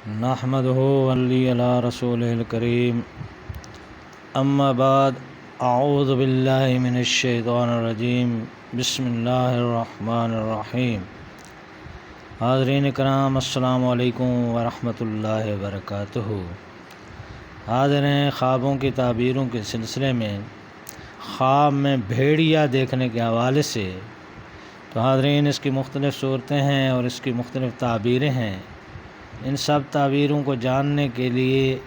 نحمده ولی علی رسولہ الکریم اما بعد اعوذ باللہ من الشیطان الرجیم بسم اللہ الرحمن الرحیم۔ حاضرین کرام السلام علیکم ورحمۃ اللہ وبرکاتہ۔ حاضر ہیں خوابوں کی تعبیروں کے سلسلے میں خواب میں بھیڑیا دیکھنے کے حوالے سے۔ تو حاضرین اس کی مختلف صورتیں ہیں اور اس کی مختلف تعبیریں ہیں۔ ان سب تعبیروں کو جاننے کے لیے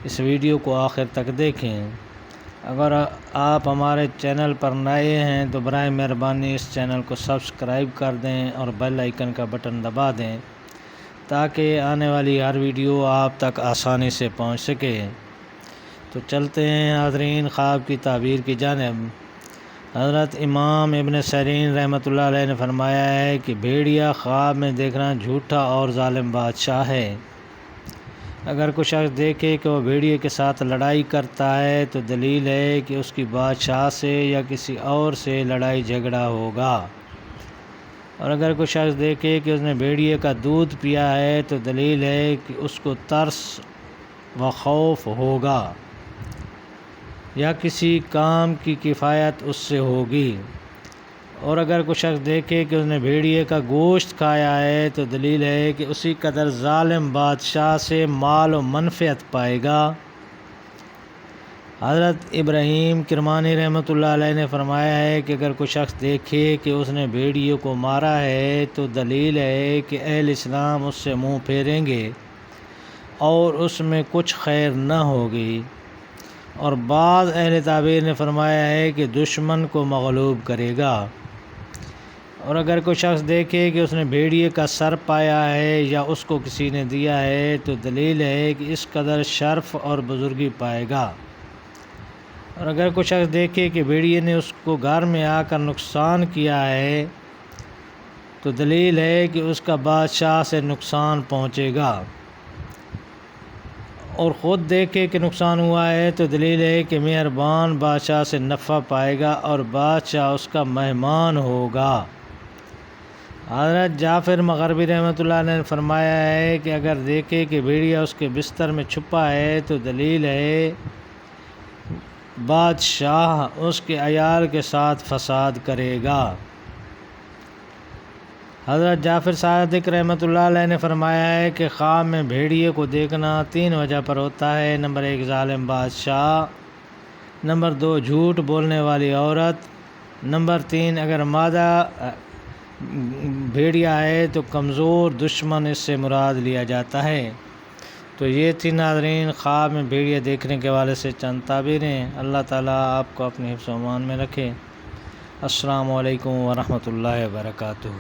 اس ویڈیو کو آخر تک دیکھیں۔ اگر آپ ہمارے چینل پر نئے ہیں تو برائے مہربانی اس چینل کو سبسکرائب کر دیں اور بیل آئیکن کا بٹن دبا دیں تاکہ آنے والی ہر ویڈیو آپ تک آسانی سے پہنچ سکے۔ تو چلتے ہیں حاضرین خواب کی تعبیر کی جانب۔ حضرت امام ابن سیرین رحمۃ اللہ علیہ نے فرمایا ہے کہ بھیڑیا خواب میں دیکھنا جھوٹا اور ظالم بادشاہ ہے۔ اگر کوئی شخص دیکھے کہ وہ بھیڑیے کے ساتھ لڑائی کرتا ہے تو دلیل ہے کہ اس کی بادشاہ سے یا کسی اور سے لڑائی جھگڑا ہوگا، اور اگر کوئی شخص دیکھے کہ اس نے بھیڑیے کا دودھ پیا ہے تو دلیل ہے کہ اس کو ترس و خوف ہوگا یا کسی کام کی کفایت اس سے ہوگی، اور اگر کوئی شخص دیکھے کہ اس نے بھیڑیے کا گوشت کھایا ہے تو دلیل ہے کہ اسی قدر ظالم بادشاہ سے مال و منفعت پائے گا۔ حضرت ابراہیم کرمانی رحمۃ اللہ علیہ نے فرمایا ہے کہ اگر کوئی شخص دیکھے کہ اس نے بھیڑیے کو مارا ہے تو دلیل ہے کہ اہل اسلام اس سے منہ پھیریں گے اور اس میں کچھ خیر نہ ہوگی، اور بعض اہل تعبیر نے فرمایا ہے کہ دشمن کو مغلوب کرے گا، اور اگر کوئی شخص دیکھے کہ اس نے بھیڑیے کا سر پایا ہے یا اس کو کسی نے دیا ہے تو دلیل ہے کہ اس قدر شرف اور بزرگی پائے گا، اور اگر کوئی شخص دیکھے کہ بھیڑیے نے اس کو گھر میں آ کر نقصان کیا ہے تو دلیل ہے کہ اس کا بادشاہ سے نقصان پہنچے گا، اور خود دیکھے کہ نقصان ہوا ہے تو دلیل ہے کہ مہربان بادشاہ سے نفع پائے گا اور بادشاہ اس کا مہمان ہوگا۔ حضرت جعفر مغربی رحمۃ اللہ علیہ نے فرمایا ہے کہ اگر دیکھے کہ بھیڑیا اس کے بستر میں چھپا ہے تو دلیل ہے بادشاہ اس کے عیال کے ساتھ فساد کرے گا۔ حضرت جعفر صادق رحمۃ اللہ علیہ نے فرمایا ہے کہ خواب میں بھیڑیے کو دیکھنا 3 وجہ پر ہوتا ہے۔ نمبر 1 ظالم بادشاہ، نمبر 2 جھوٹ بولنے والی عورت، نمبر 3 اگر مادہ بھیڑیا ہے تو کمزور دشمن اس سے مراد لیا جاتا ہے۔ تو یہ تھی ناظرین خواب میں بھیڑیا دیکھنے کے حوالے سے چند تعبیریں۔ اللہ تعالیٰ آپ کو اپنے حفظ و امان میں رکھے۔ السلام علیکم ورحمۃ اللہ وبرکاتہ۔